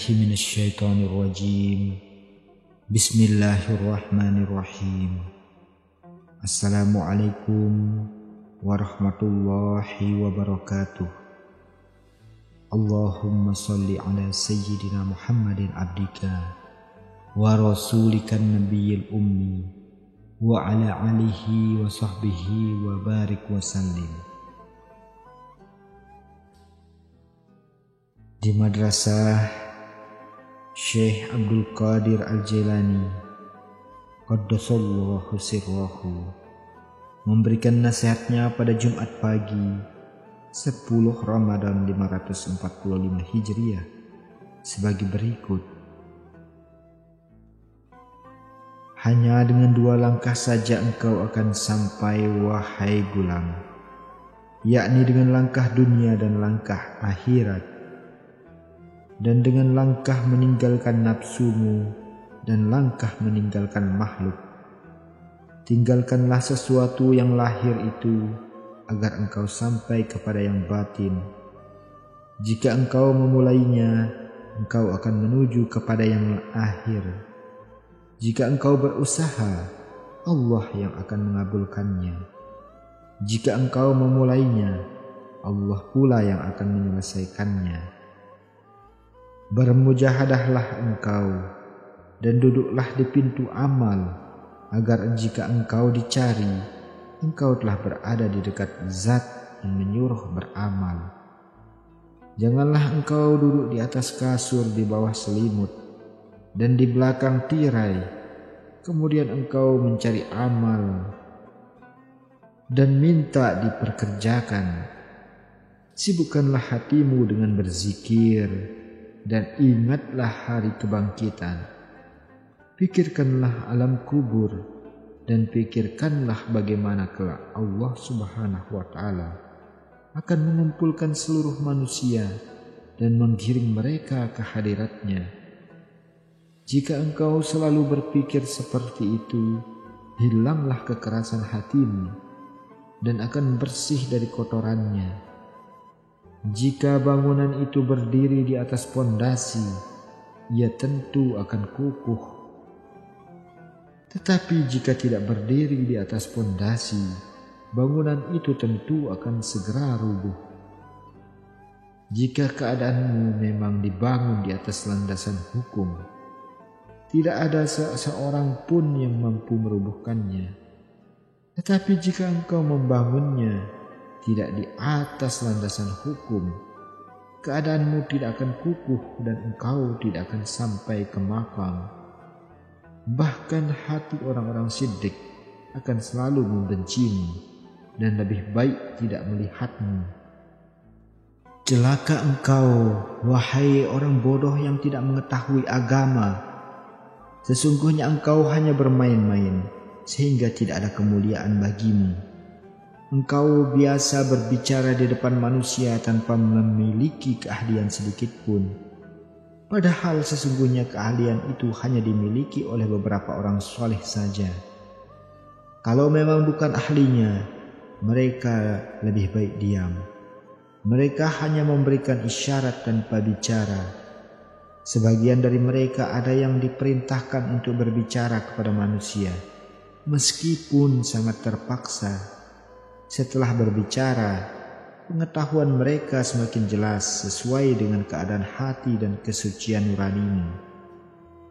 billahi minasyaitonir rajim. Bismillahirrahmanirrahim. Assalamualaikum warahmatullahi wabarakatuh. Allahumma salli ala sayyidina Muhammadin abdika wa rasulikan nabiyil ummi wa ala alihi wa sahbihi wa barik wa sallim. Di madrasah Syekh Abdul Qadir Al-Jailani qaddasallahu sirrahu memberikan nasihatnya pada Jumat pagi 10 Ramadan 545 Hijriah sebagai berikut. Hanya dengan 2 langkah saja engkau akan sampai, wahai gulam, yakni dengan langkah dunia dan langkah akhirat, dan dengan langkah meninggalkan nafsumu dan langkah meninggalkan makhluk. Tinggalkanlah sesuatu yang lahir itu agar engkau sampai kepada yang batin. Jika engkau memulainya, engkau akan menuju kepada yang akhir. Jika engkau berusaha, Allah yang akan mengabulkannya. Jika engkau memulainya, Allah pula yang akan menyelesaikannya. Bermujahadahlah engkau dan duduklah di pintu amal, agar jika engkau dicari, engkau telah berada di dekat zat yang menyuruh beramal. Janganlah engkau duduk di atas kasur di bawah selimut dan di belakang tirai, kemudian engkau mencari amal dan minta diperkerjakan. Sibukkanlah hatimu dengan berzikir dan ingatlah hari kebangkitan. Pikirkanlah alam kubur dan pikirkanlah bagaimana kelak Allah Subhanahu wa Ta'ala akan mengumpulkan seluruh manusia dan menggiring mereka ke hadiratnya. Jika engkau selalu berpikir seperti itu, hilanglah kekerasan hatimu dan akan bersih dari kotorannya. Jika bangunan itu berdiri di atas pondasi, ia tentu akan kukuh. Tetapi jika tidak berdiri di atas pondasi, bangunan itu tentu akan segera rubuh. Jika keadaanmu memang dibangun di atas landasan hukum, tidak ada seorang pun yang mampu merubuhkannya. Tetapi jika engkau membangunnya tidak di atas landasan hukum, keadaanmu tidak akan kukuh dan engkau tidak akan sampai ke makam. Bahkan hati orang-orang siddiq akan selalu membencimu dan lebih baik tidak melihatmu. Celaka engkau, wahai orang bodoh yang tidak mengetahui agama. Sesungguhnya engkau hanya bermain-main sehingga tidak ada kemuliaan bagimu. Engkau biasa berbicara di depan manusia tanpa memiliki keahlian sedikit pun. Padahal sesungguhnya keahlian itu hanya dimiliki oleh beberapa orang soleh saja. Kalau memang bukan ahlinya, mereka lebih baik diam. Mereka hanya memberikan isyarat tanpa bicara. Sebagian dari mereka ada yang diperintahkan untuk berbicara kepada manusia, meskipun sangat terpaksa. Setelah berbicara, pengetahuan mereka semakin jelas sesuai dengan keadaan hati dan kesucian nuranimu.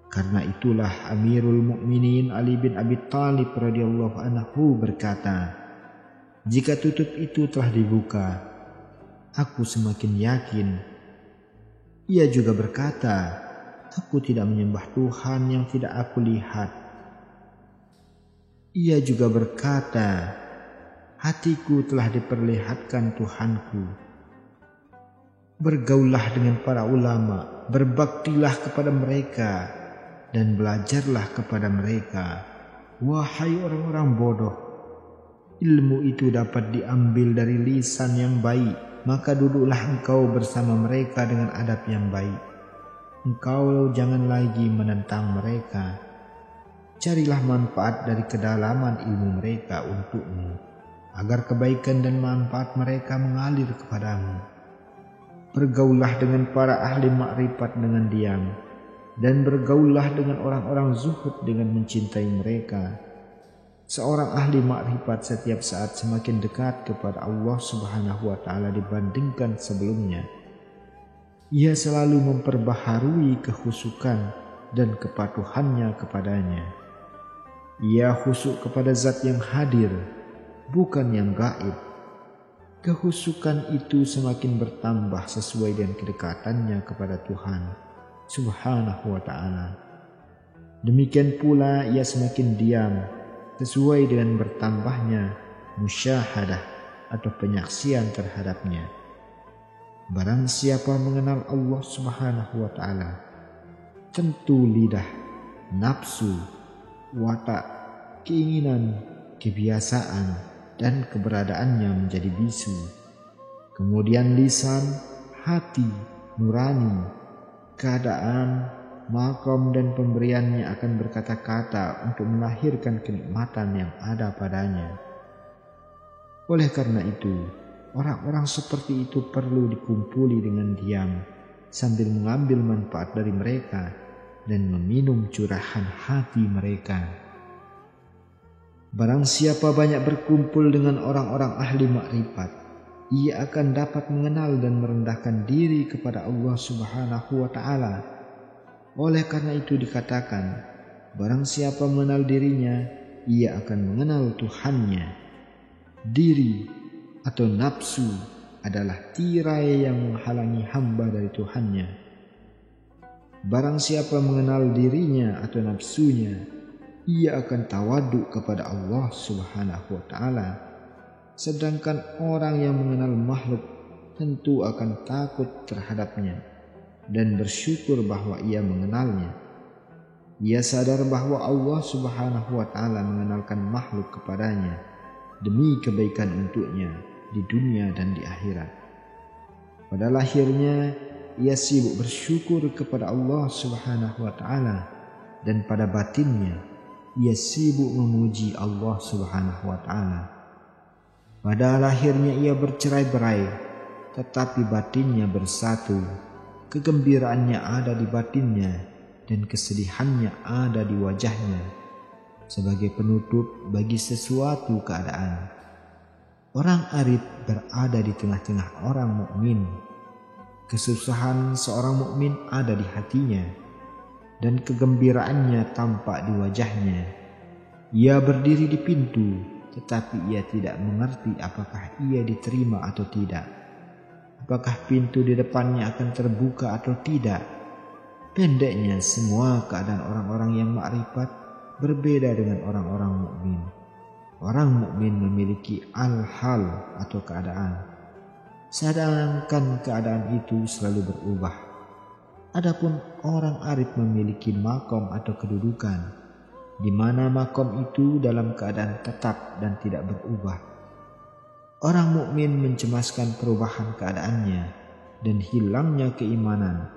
Karena itulah Amirul Mukminin Ali bin Abi Thalib radhiyallahu anhu berkata, jika tutup itu telah dibuka, aku semakin yakin. Ia juga berkata, aku tidak menyembah Tuhan yang tidak aku lihat. Ia juga berkata, hatiku telah diperlihatkan Tuhanku. Bergaullah dengan para ulama, berbaktilah kepada mereka, dan belajarlah kepada mereka. Wahai orang-orang bodoh, ilmu itu dapat diambil dari lisan yang baik, maka duduklah engkau bersama mereka dengan adab yang baik. Engkau jangan lagi menentang mereka. Carilah manfaat dari kedalaman ilmu mereka untukmu, agar kebaikan dan manfaat mereka mengalir kepadamu. Bergaullah dengan para ahli makrifat dengan diam, dan bergaullah dengan orang-orang zuhud dengan mencintai mereka. Seorang ahli makrifat setiap saat semakin dekat kepada Allah Subhanahu wa Ta'ala dibandingkan sebelumnya. Ia selalu memperbaharui kekhusyukan dan kepatuhannya kepadanya. Ia khusyuk kepada zat yang hadir, bukan yang gaib. Kekhusyukan itu semakin bertambah sesuai dengan kedekatannya kepada Tuhan Subhanahu wa Ta'ala. Demikian pula ia semakin diam sesuai dengan bertambahnya musyahadah atau penyaksian terhadapnya. Barang siapa mengenal Allah Subhanahu wa Ta'ala, tentu lidah, nafsu, watak, keinginan, kebiasaan, dan keberadaannya menjadi bisu. Kemudian lisan, hati, nurani, keadaan, makom dan pemberiannya akan berkata-kata untuk melahirkan kenikmatan yang ada padanya. Oleh karena itu, orang-orang seperti itu perlu dikumpuli dengan diam sambil mengambil manfaat dari mereka dan meminum curahan hati mereka. Barang siapa banyak berkumpul dengan orang-orang ahli makrifat, ia akan dapat mengenal dan merendahkan diri kepada Allah Subhanahu wa Ta'ala. Oleh karena itu dikatakan, barang siapa mengenal dirinya, ia akan mengenal Tuhannya. Diri atau nafsu adalah tirai yang menghalangi hamba dari Tuhannya. Barang siapa mengenal dirinya atau nafsunya, ia akan tawaduk kepada Allah Subhanahu wa Ta'ala. Sedangkan orang yang mengenal makhluk tentu akan takut terhadapnya dan bersyukur bahwa ia mengenalnya. Ia sadar bahwa Allah Subhanahu wa Ta'ala mengenalkan makhluk kepadanya demi kebaikan untuknya di dunia dan di akhirat. Pada lahirnya ia sibuk bersyukur kepada Allah Subhanahu wa Ta'ala, dan pada batinnya ia sibuk memuji Allah Subhanahu wa Ta'ala. Pada lahirnya ia bercerai-berai, tetapi batinnya bersatu. Kegembiraannya ada di batinnya dan kesedihannya ada di wajahnya sebagai penutup bagi sesuatu keadaan. Orang arif berada di tengah-tengah orang mukmin. Kesusahan seorang mukmin ada di hatinya dan kegembiraannya tampak di wajahnya. Ia berdiri di pintu, tetapi ia tidak mengerti apakah ia diterima atau tidak. Apakah pintu di depannya akan terbuka atau tidak? Pendeknya, semua keadaan orang-orang yang makrifat berbeda dengan orang-orang mukmin. Orang mukmin memiliki al-hal atau keadaan, sedangkan keadaan itu selalu berubah. Adapun orang arif memiliki makom atau kedudukan, di mana makom itu dalam keadaan tetap dan tidak berubah. Orang mukmin mencemaskan perubahan keadaannya dan hilangnya keimanan,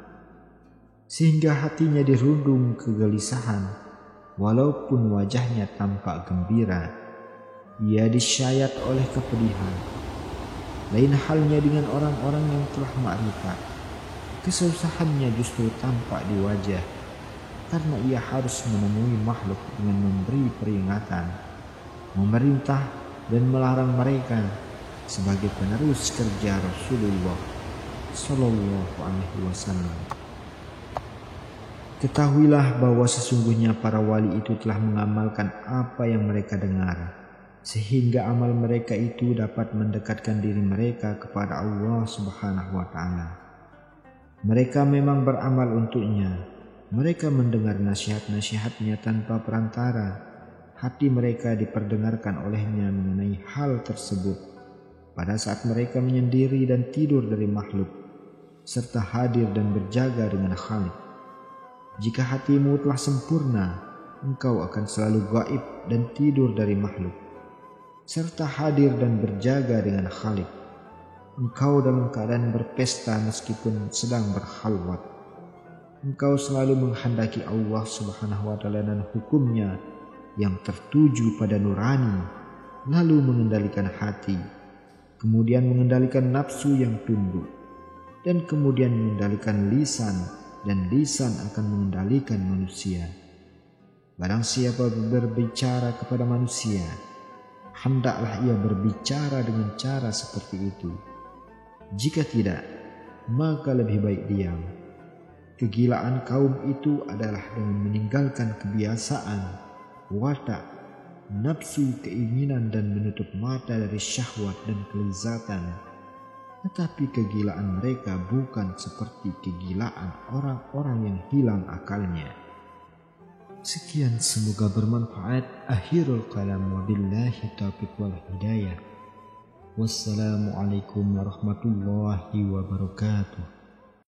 sehingga hatinya dirundung kegelisahan, walaupun wajahnya tampak gembira. Ia disyayat oleh kepedihan. Lain halnya dengan orang-orang yang telah makrifat. Kesusahannya justru tampak di wajah, karena ia harus menemui makhluk dengan memberi peringatan, memerintah dan melarang mereka sebagai penerus kerja Rasulullah Sallallahu Alaihi Wasallam. Ketahuilah bahwa sesungguhnya para wali itu telah mengamalkan apa yang mereka dengar, sehingga amal mereka itu dapat mendekatkan diri mereka kepada Allah Subhanahu wa Ta'ala. Mereka memang beramal untuknya. Mereka mendengar nasihat-nasihatnya tanpa perantara. Hati mereka diperdengarkan olehnya mengenai hal tersebut pada saat mereka menyendiri dan tidur dari makhluk, serta hadir dan berjaga dengan Khalik. Jika hatimu telah sempurna, engkau akan selalu gaib dan tidur dari makhluk, serta hadir dan berjaga dengan Khalik. Engkau dalam keadaan berpesta meskipun sedang berkhalwat. Engkau selalu menghendaki Allah Subhanahu wa Ta'ala dan hukumnya yang tertuju pada nurani, lalu mengendalikan hati, kemudian mengendalikan nafsu yang tunduk. dan kemudian mengendalikan lisan, dan lisan akan mengendalikan manusia. Barang siapa berbicara kepada manusia, hendaklah ia berbicara dengan cara seperti itu. Jika tidak, maka lebih baik diam. Kegilaan kaum itu adalah dengan meninggalkan kebiasaan, watak, nafsu, keinginan, dan menutup mata dari syahwat dan kelezatan. Tetapi kegilaan mereka bukan seperti kegilaan orang-orang yang hilang akalnya. Sekian, semoga bermanfaat. Akhirul kalam, wabillahi taufiq wal hidayah. Wassalamualaikum warahmatullahi wabarakatuh.